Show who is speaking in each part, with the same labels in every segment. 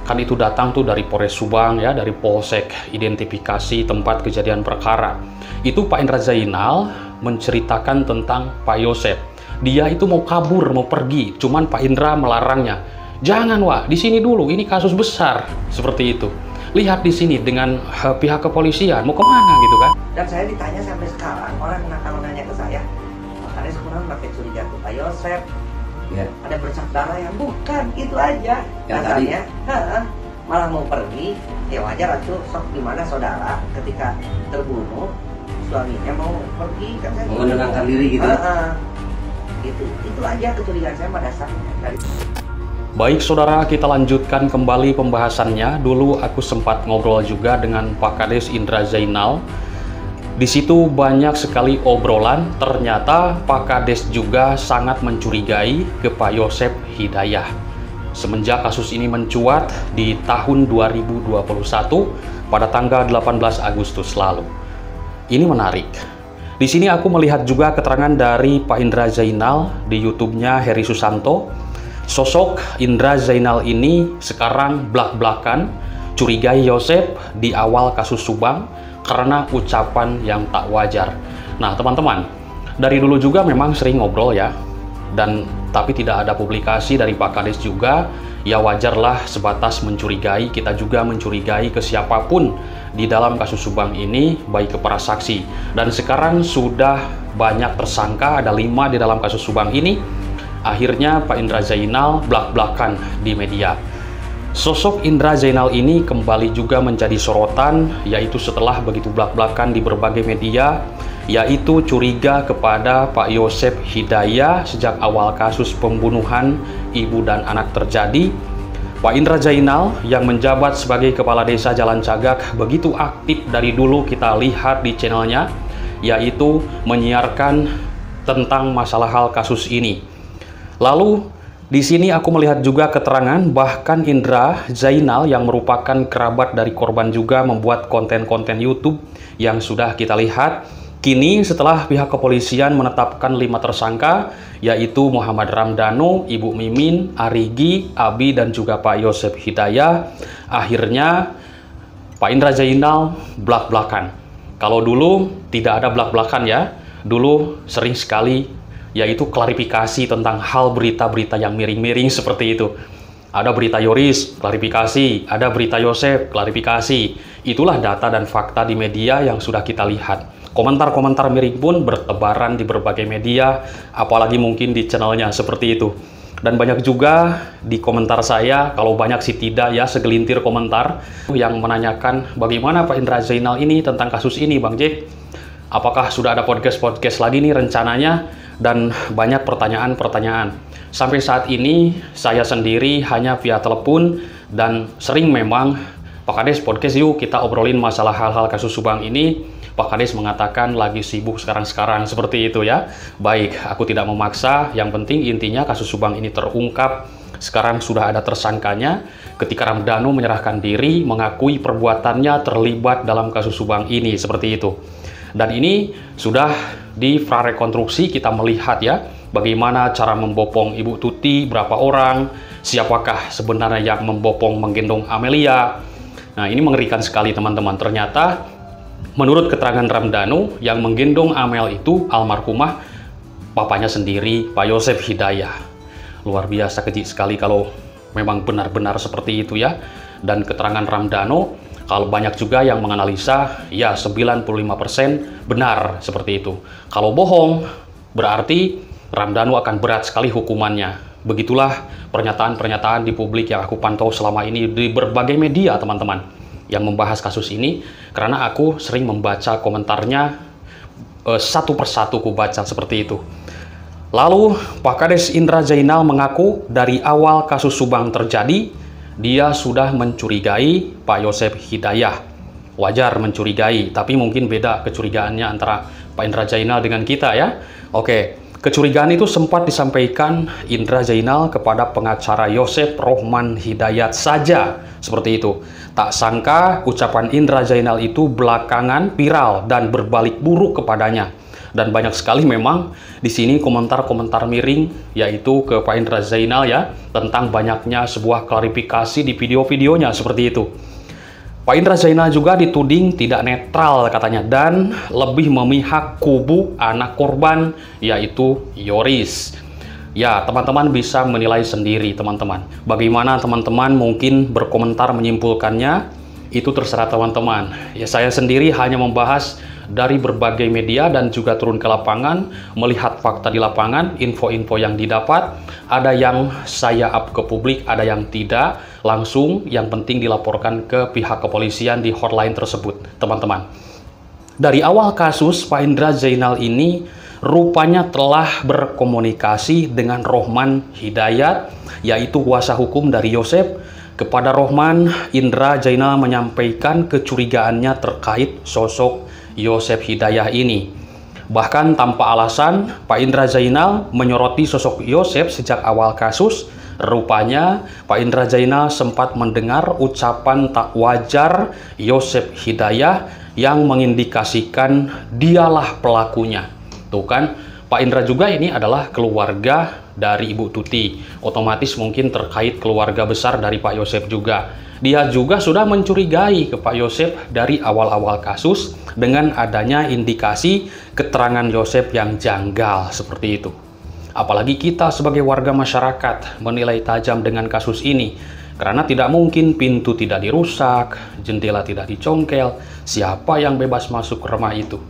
Speaker 1: kan itu datang tuh dari Polres Subang ya, dari Polsek identifikasi tempat kejadian perkara. Itu Pak Indra Zainal menceritakan tentang Pak Yosep. Dia itu mau kabur, mau pergi, cuman Pak Indra melarangnya. Jangan, Wak, di sini dulu, ini kasus besar. Seperti itu. Lihat di sini dengan pihak kepolisian, mau kemana gitu kan?
Speaker 2: Dan saya ditanya sampai sekarang, orang kalau nanya ke saya, Pak Kades kurang pakai curiga ke Pak Yosep. Ya. Ada bercak darah yang bukan, itu aja. Katanya, malah mau pergi, ya wajar atuh, sok gimana saudara ketika terbunuh, suaminya mau pergi, kan saya
Speaker 3: mau menenangkan diri gitu.
Speaker 2: Itu aja kecurigaan saya pada dasarnya.
Speaker 1: Baik saudara, kita lanjutkan kembali pembahasannya. Dulu aku sempat ngobrol juga dengan Pak Kades Indra Zainal. Di situ banyak sekali obrolan, ternyata Pak Kades juga sangat mencurigai ke Pak Yosep Hidayah. Semenjak kasus ini mencuat di tahun 2021 pada tanggal 18 Agustus lalu. Ini menarik. Di sini aku melihat juga keterangan dari Pak Indra Zainal di YouTube-nya Heri Susanto. Sosok Indra Zainal ini sekarang blak-blakan curigai Yosep di awal kasus Subang karena ucapan yang tak wajar. Nah teman-teman, dari dulu juga memang sering ngobrol ya, tapi tidak ada publikasi dari Pak Kades juga. Ya wajarlah sebatas mencurigai, kita juga mencurigai ke siapapun di dalam kasus Subang ini, baik ke para saksi. Dan sekarang sudah banyak tersangka, ada 5 di dalam kasus Subang ini. Akhirnya Pak Indra Zainal blak-blakan di media. Sosok Indra Zainal ini kembali juga menjadi sorotan, yaitu setelah begitu blak-blakan di berbagai media, yaitu curiga kepada Pak Yosep Hidayah sejak awal kasus pembunuhan ibu dan anak terjadi. Pak Indra Zainal yang menjabat sebagai Kepala Desa Jalan Cagak begitu aktif dari dulu kita lihat di channelnya, yaitu menyiarkan tentang masalah hal kasus ini. Lalu di sini aku melihat juga keterangan bahkan Indra Zainal yang merupakan kerabat dari korban juga membuat konten-konten YouTube yang sudah kita lihat. Kini setelah pihak kepolisian menetapkan 5 tersangka, yaitu Muhammad Ramdhanu, Ibu Mimin, Arigi, Abi, dan juga Pak Yosep Hidayah, akhirnya Pak Indra Zainal blak-blakan. Kalau dulu tidak ada blak-blakan ya, dulu sering sekali yaitu klarifikasi tentang hal berita-berita yang miring-miring seperti itu. Ada berita Yoris, klarifikasi. Ada berita Yosep, klarifikasi. Itulah data dan fakta di media yang sudah kita lihat. Komentar-komentar miring pun bertebaran di berbagai media, apalagi mungkin di channelnya seperti itu. Dan banyak juga di komentar saya, kalau banyak sih tidak ya, segelintir komentar yang menanyakan bagaimana Pak Indra Zainal ini tentang kasus ini, Bang J. Apakah sudah ada podcast-podcast lagi nih rencananya? Dan banyak pertanyaan-pertanyaan. Sampai saat ini saya sendiri hanya via telepon dan sering memang Pak Kades podcast yuk kita obrolin masalah hal-hal kasus Subang ini. Pak Kades mengatakan lagi sibuk sekarang-sekarang seperti itu ya. Baik, aku tidak memaksa, yang penting intinya kasus Subang ini terungkap. Sekarang sudah ada tersangkanya ketika Ramdhanu menyerahkan diri, mengakui perbuatannya terlibat dalam kasus Subang ini seperti itu. Dan ini sudah di prarekonstruksi kita melihat ya bagaimana cara membopong Ibu Tuti, berapa orang, siapakah sebenarnya yang membopong menggendong Amelia. Nah ini mengerikan sekali teman-teman. Ternyata menurut keterangan Ramdhanu yang menggendong Amel itu almarhumah papanya sendiri, Pak Yosep Hidayah. Luar biasa, keji sekali kalau memang benar-benar seperti itu ya. Dan keterangan Ramdhanu, kalau banyak juga yang menganalisa, ya 95% benar seperti itu. Kalau bohong, berarti Ramdhanu akan berat sekali hukumannya. Begitulah pernyataan-pernyataan di publik yang aku pantau selama ini di berbagai media, teman-teman, yang membahas kasus ini. Karena aku sering membaca komentarnya, satu persatu ku baca seperti itu. Lalu, Pak Kades Indra Zainal mengaku dari awal kasus Subang terjadi, dia sudah mencurigai Pak Yosep Hidayah. Wajar mencurigai, tapi mungkin beda kecurigaannya antara Pak Indra Zainal dengan kita ya. Oke, kecurigaan itu sempat disampaikan Indra Zainal kepada pengacara Yosep Rohman Hidayat saja, seperti itu. Tak sangka ucapan Indra Zainal itu belakangan viral dan berbalik buruk kepadanya. Dan banyak sekali memang di sini komentar-komentar miring, yaitu ke Pak Indra Zainal ya, tentang banyaknya sebuah klarifikasi di video-videonya seperti itu. Pak Indra Zainal juga dituding tidak netral katanya, dan lebih memihak kubu anak korban, yaitu Yoris. Ya, teman-teman bisa menilai sendiri teman-teman. Bagaimana teman-teman mungkin berkomentar menyimpulkannya, itu terserah teman-teman. Ya, saya sendiri hanya membahas dari berbagai media dan juga turun ke lapangan, melihat fakta di lapangan, info-info yang didapat. Ada yang saya up ke publik, ada yang tidak. Langsung yang penting dilaporkan ke pihak kepolisian di hotline tersebut, teman-teman. Dari awal kasus, Pak Indra Zainal ini rupanya telah berkomunikasi dengan Rohman Hidayat, yaitu kuasa hukum dari Yosef. Kepada Rohman, Indra Zainal menyampaikan kecurigaannya terkait sosok Yosef Hidayat ini. Bahkan tanpa alasan, Pak Indra Zainal menyoroti sosok Yosef sejak awal kasus. Rupanya, Pak Indra Zainal sempat mendengar ucapan tak wajar Yosef Hidayat yang mengindikasikan dialah pelakunya. Tuh kan, Pak Indra juga ini adalah keluarga dari Ibu Tuti. Otomatis mungkin terkait keluarga besar dari Pak Yosef juga. Dia juga sudah mencurigai ke Pak Yosef dari awal-awal kasus dengan adanya indikasi keterangan Yosef yang janggal seperti itu. Apalagi kita sebagai warga masyarakat menilai tajam dengan kasus ini. Karena tidak mungkin pintu tidak dirusak, jendela tidak dicongkel, siapa yang bebas masuk ke rumah itu?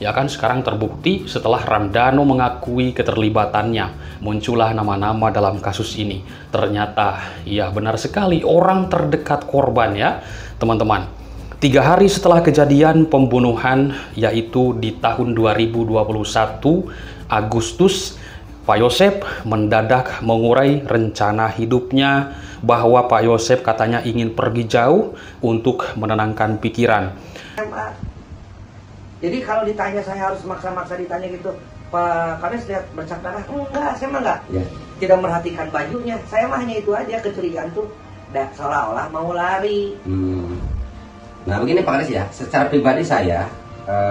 Speaker 1: Ya kan, sekarang terbukti setelah Ramdhanu mengakui keterlibatannya, muncullah nama-nama dalam kasus ini. Ternyata, ya benar sekali, orang terdekat korban ya, teman-teman. 3 hari setelah kejadian pembunuhan, yaitu di tahun 2021, Agustus, Pak Yosef mendadak mengurai rencana hidupnya bahwa Pak Yosef katanya ingin pergi jauh untuk menenangkan pikiran.
Speaker 2: Jadi kalau ditanya, saya harus maksa-maksa ditanya gitu, Pak Kades lihat bercak darah? Enggak, saya mah enggak. Ya. Tidak merhatikan bajunya. Saya mah hanya itu aja, kecurigaan tuh seolah-olah mau lari.
Speaker 3: Nah begini Pak Kades ya, secara pribadi saya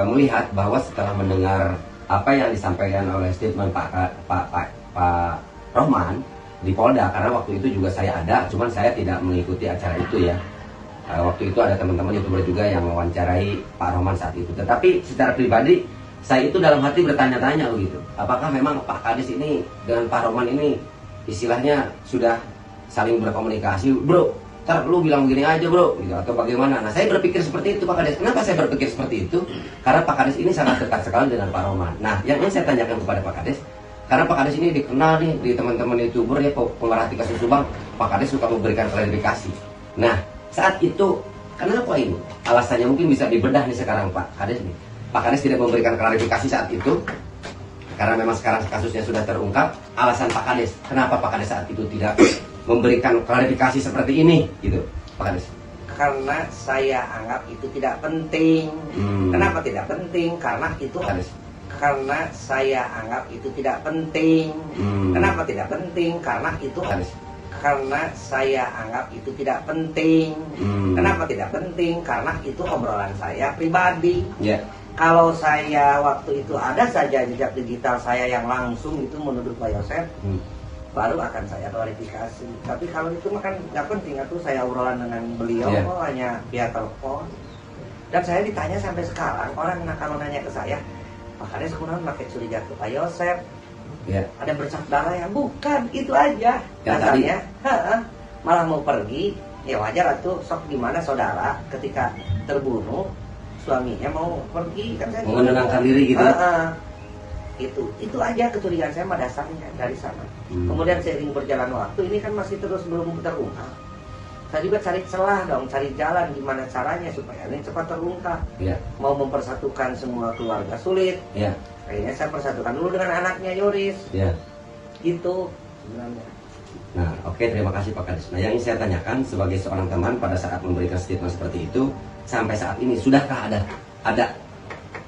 Speaker 3: melihat bahwa setelah mendengar apa yang disampaikan oleh statement Pak Rohman di Polda, karena waktu itu juga saya ada, cuman saya tidak mengikuti acara itu ya. Waktu itu ada teman-teman YouTuber juga yang mewawancarai Pak Rohman saat itu. Tetapi secara pribadi saya itu dalam hati bertanya-tanya begitu, apakah memang Pak Kades ini dengan Pak Rohman ini istilahnya sudah saling berkomunikasi, bro, ntar lu bilang begini aja bro, gitu, atau bagaimana? Nah saya berpikir seperti itu Pak Kades. Kenapa saya berpikir seperti itu? Karena Pak Kades ini sangat dekat sekali dengan Pak Rohman. Nah yang ingin saya tanyakan kepada Pak Kades, karena Pak Kades ini dikenal nih di teman-teman YouTuber ya, pemerhati kasus Subang, Pak Kades suka memberikan klarifikasi. Nah saat itu kenapa ini? Alasannya mungkin bisa dibedah nih sekarang Pak Kades nih. Pak Kades tidak memberikan klarifikasi saat itu karena memang sekarang kasusnya sudah terungkap. Alasan Pak Kades, kenapa Pak Kades saat itu tidak memberikan klarifikasi seperti ini gitu Pak Kades?
Speaker 2: Karena saya anggap itu tidak penting. Kenapa tidak penting? Karena itu
Speaker 3: Kades.
Speaker 2: Karena saya anggap itu tidak penting. Kenapa tidak penting? Karena itu
Speaker 3: Kades.
Speaker 2: Karena saya anggap itu tidak penting. Kenapa tidak penting? Karena itu obrolan saya pribadi.
Speaker 3: Yeah.
Speaker 2: Kalau saya waktu itu ada saja jejak digital saya yang langsung itu menuduh Pak Yosef, baru akan saya klarifikasi. Tapi kalau itu kan nggak penting, itu saya obrolan dengan beliau, hanya via telepon. Dan saya ditanya sampai sekarang, orang kalau nanya ke saya, Pak Kades kurang pakai curiga ke Pak Yosef. Ada bercak darah yang bukan, itu aja. Katanya, malah mau pergi, ya wajar tuh, sok gimana saudara ketika terbunuh, suaminya mau pergi, kan saya
Speaker 3: menenangkan diri gitu.
Speaker 2: Itu aja kecurigaan saya mah dasarnya dari sana. Kemudian seiring berjalan waktu, ini kan masih terus belum terungkap. Saya juga cari celah dong, cari jalan gimana caranya supaya ini cepat terungkap. Mau mempersatukan semua keluarga sulit. Akhirnya saya persatukan dulu dengan anaknya Yoris. Gitu sebenarnya.
Speaker 3: Nah, oke, terima kasih Pak Kades. Nah, yang ingin saya tanyakan sebagai seorang teman pada saat memberikan statement seperti itu, sampai saat ini sudahkah ada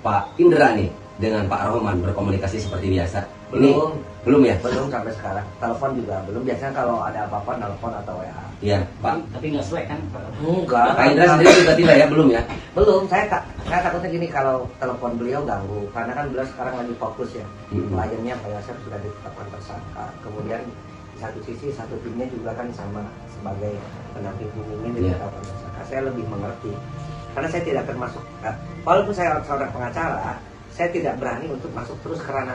Speaker 3: Pak Indra nih dengan Pak Rohman berkomunikasi seperti biasa?
Speaker 2: Belum.
Speaker 3: Belum ya?
Speaker 2: Belum sampai sekarang. Telepon juga belum. Biasanya kalau ada apa-apa telepon atau WA.
Speaker 3: Iya, Pak.
Speaker 4: Tapi nggak sesuai kan?
Speaker 2: Enggak.
Speaker 3: Pak Indra sendiri juga tidak ya, belum ya?
Speaker 2: Belum. Saya takutnya gini kalau telepon beliau ganggu. Karena kan beliau sekarang lagi fokus ya. Kliennya Pak Yosep sudah ditetapkan tersangka. Kemudian di satu sisi satu timnya juga kan sama sebagai pendamping hukum ditetapkan tersangka. Saya lebih mengerti. Karena saya tidak termasuk, walaupun saya seorang pengacara, saya tidak berani untuk masuk terus ke ranah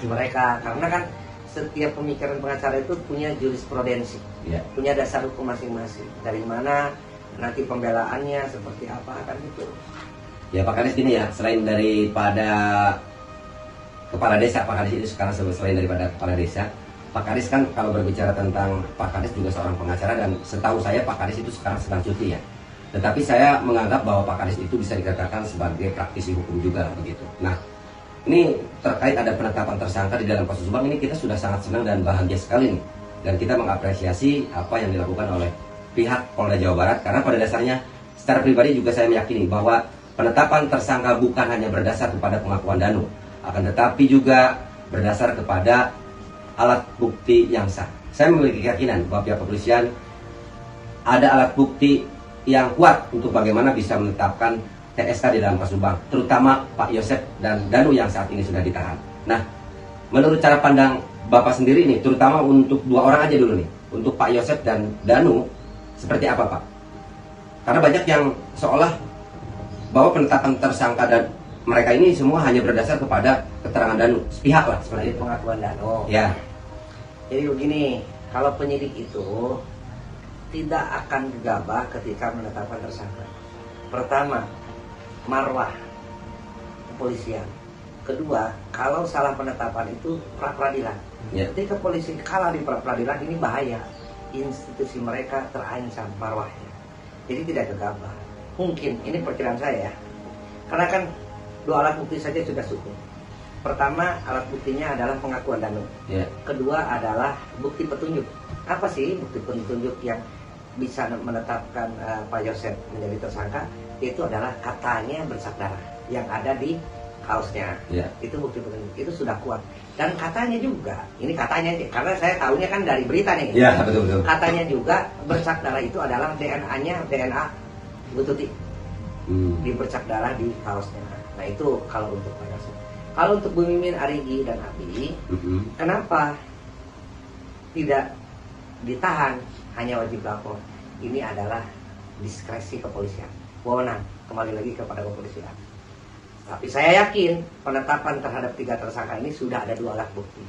Speaker 2: mereka. Karena kan setiap pemikiran pengacara itu punya jurisprudensi, punya dasar hukum masing-masing. Dari mana nanti pembelaannya seperti apa kan itu.
Speaker 3: Ya Pak Kades gini ya, selain daripada kepala desa, Pak Kades itu sekarang selain daripada kepala desa, Pak Kades kan kalau berbicara tentang Pak Kades juga seorang pengacara dan setahu saya Pak Kades itu sekarang sedang cuti ya. Tetapi saya menganggap bahwa Pak Kades itu bisa dikatakan sebagai praktisi hukum juga begitu. Nah, ini terkait ada penetapan tersangka di dalam kasus Subang ini kita sudah sangat senang dan bahagia sekali nih. Dan kita mengapresiasi apa yang dilakukan oleh pihak Polda Jawa Barat karena pada dasarnya secara pribadi juga saya meyakini bahwa penetapan tersangka bukan hanya berdasar kepada pengakuan Danu, akan tetapi juga berdasar kepada alat bukti yang sah. Saya memiliki keyakinan bahwa pihak kepolisian ada alat bukti yang kuat untuk bagaimana bisa menetapkan TSK di dalam kasus Subang, terutama Pak Yosep dan Danu yang saat ini sudah ditahan. Nah, menurut cara pandang Bapak sendiri nih, terutama untuk dua orang aja dulu nih, untuk Pak Yosep dan Danu, seperti apa Pak? Karena banyak yang seolah bahwa penetapan tersangka dan mereka ini semua hanya berdasar kepada keterangan Danu, sepihak lah seperti itu.
Speaker 2: Pengakuan Danu.
Speaker 3: Ya.
Speaker 2: Jadi begini, kalau penyidik itu tidak akan gegabah ketika menetapkan tersangka. Pertama, marwah kepolisian. Kedua, kalau salah penetapan itu pra-peradilan. Ketika polisi kalah di pra-peradilan ini bahaya. Institusi mereka terancam marwahnya. Jadi tidak gegabah. Mungkin, ini perkiraan saya ya. Karena kan dua alat bukti saja sudah cukup. Pertama, alat buktinya adalah pengakuan Danu. Kedua adalah bukti petunjuk. Apa sih bukti petunjuk yang bisa menetapkan Pak Yosep menjadi tersangka? Itu adalah katanya bercak darah yang ada di kaosnya. Itu bukti petunjuk, itu sudah kuat. Dan katanya juga, ini katanya karena saya tahunya kan dari berita nih.
Speaker 3: Betul.
Speaker 2: Katanya juga bercak darah itu adalah DNA-nya DNA Bu Tuti. Di bercak darah di kaosnya. Nah itu kalau untuk Pak Yosep. Kalau untuk Bu Mimin, Arigi dan Abi, kenapa tidak ditahan? Hanya wajib lapor. Ini adalah diskresi kepolisian, wewenang kembali lagi kepada kepolisian. Tapi saya yakin penetapan terhadap 3 tersangka ini sudah ada 2 alat bukti.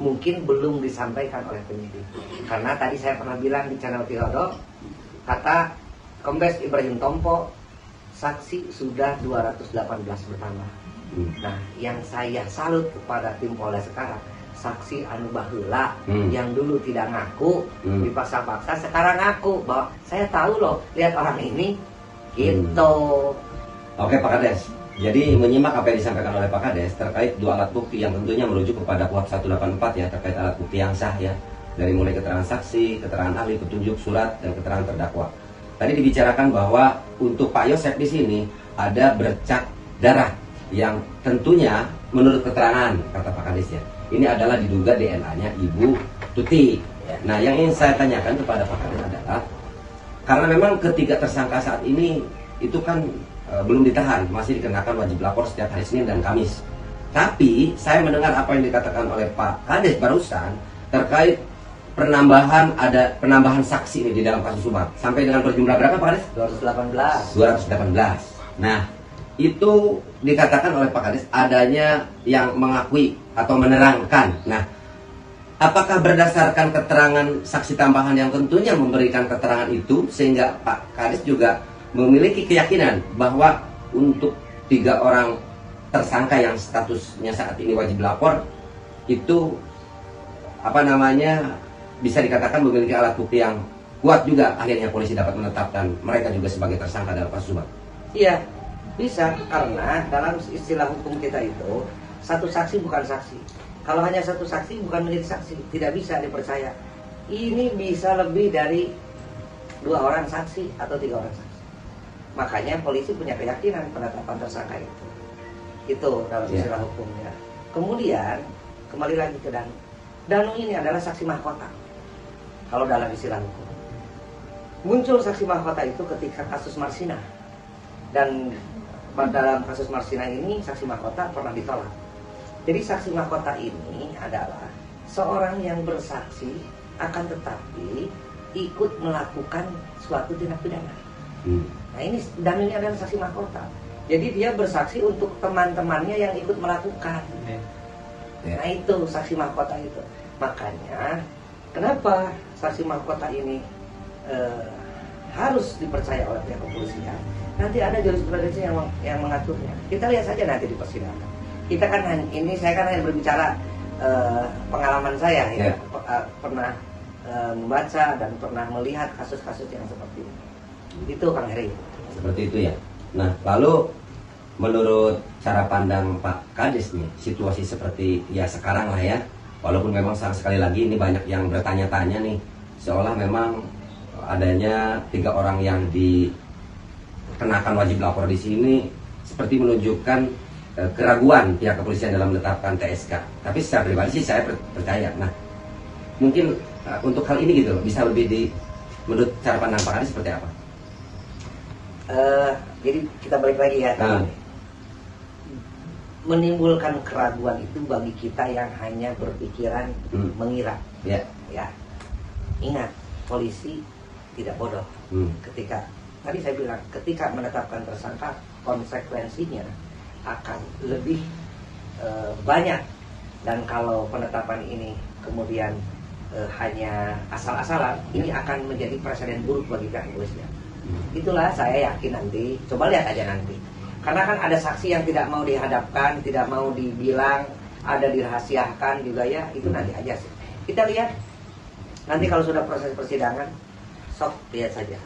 Speaker 2: Mungkin belum disampaikan oleh penyidik. Karena tadi saya pernah bilang di channel Tirodo, kata Kombes Ibrahim Tompo, saksi sudah 218 bertambah. Nah, yang saya salut kepada tim Polda sekarang, saksi anu baheula yang dulu tidak ngaku, dipaksa-paksa sekarang ngaku bahwa saya tahu loh, lihat orang ini gitu.
Speaker 3: Oke Pak Kades, jadi menyimak apa yang disampaikan oleh Pak Kades terkait 2 alat bukti yang tentunya merujuk kepada KUHP 184 ya, terkait alat bukti yang sah ya, dari mulai keterangan saksi, keterangan ahli, petunjuk, surat, dan keterangan terdakwa. Tadi dibicarakan bahwa untuk Pak Yosep di sini ada bercak darah yang tentunya menurut keterangan kata Pak Kades ya, ini adalah diduga DNA-nya Ibu Tuti. Nah, yang ingin saya tanyakan kepada Pak Kades adalah, karena memang ketiga tersangka saat ini itu kan belum ditahan, masih dikenakan wajib lapor setiap hari Senin dan Kamis. Tapi saya mendengar apa yang dikatakan oleh Pak Kades barusan terkait penambahan saksi ini di dalam kasus Subang. Sampai dengan berjumlah berapa Pak Kades? 218. Nah, itu dikatakan oleh Pak Kades adanya yang mengakui atau menerangkan. Nah, apakah berdasarkan keterangan saksi tambahan yang tentunya memberikan keterangan itu sehingga Pak Kades juga memiliki keyakinan bahwa untuk 3 orang tersangka yang statusnya saat ini wajib lapor itu bisa dikatakan memiliki alat bukti yang kuat juga, akhirnya polisi dapat menetapkan mereka juga sebagai tersangka dalam kasus Subang?
Speaker 2: Iya, bisa, karena dalam istilah hukum kita itu satu saksi bukan saksi. Kalau hanya satu saksi bukan menjadi saksi, tidak bisa dipercaya. Ini bisa lebih dari 2 orang saksi atau 3 orang saksi. Makanya polisi punya keyakinan penetapan tersangka itu. Itu dalam istilah hukumnya. Kemudian kembali lagi ke Danu. Danu ini adalah saksi mahkota. Kalau dalam istilah hukum, muncul saksi mahkota itu ketika kasus Marsina. Dan dalam kasus Marsina ini saksi mahkota pernah ditolak. Jadi saksi mahkota ini adalah seorang yang bersaksi akan tetapi ikut melakukan suatu tindak pidana. Nah ini Danu ini adalah saksi mahkota. Jadi dia bersaksi untuk teman-temannya yang ikut melakukan. Nah itu saksi mahkota itu. Makanya kenapa saksi mahkota ini harus dipercaya oleh pihak kepolisian? Nanti ada jurisprudensi yang mengaturnya. Kita lihat saja nanti di persidangan. Kita kan saya kan hanya berbicara pengalaman saya ya. Pernah membaca dan pernah melihat kasus-kasus yang seperti ini. Itu Kang Heri.
Speaker 3: Seperti itu ya. Nah, lalu menurut cara pandang Pak Kades nih, situasi seperti ya sekarang lah ya, walaupun memang sekali lagi ini banyak yang bertanya-tanya nih, seolah memang adanya 3 orang yang dikenakan wajib lapor di sini seperti menunjukkan keraguan pihak kepolisian dalam menetapkan TSK. Tapi secara pribadi sih saya percaya. Nah, mungkin untuk hal ini gitu bisa lebih menurut cara pandang Pak Kades seperti apa?
Speaker 2: Jadi kita balik lagi ya. Menimbulkan keraguan itu bagi kita yang hanya berpikiran mengira. Ya. Ingat, polisi tidak bodoh. Ketika tadi saya bilang, ketika menetapkan tersangka, konsekuensinya akan lebih banyak. Dan kalau penetapan ini kemudian hanya asal-asalan, ini akan menjadi presiden buruk bagi pihak kepolisian. Itulah saya yakin nanti, coba lihat aja nanti. Karena kan ada saksi yang tidak mau dihadapkan, tidak mau dibilang, ada dirahasiakan juga ya, itu nanti aja sih. Kita lihat nanti kalau sudah proses persidangan, sok lihat saja.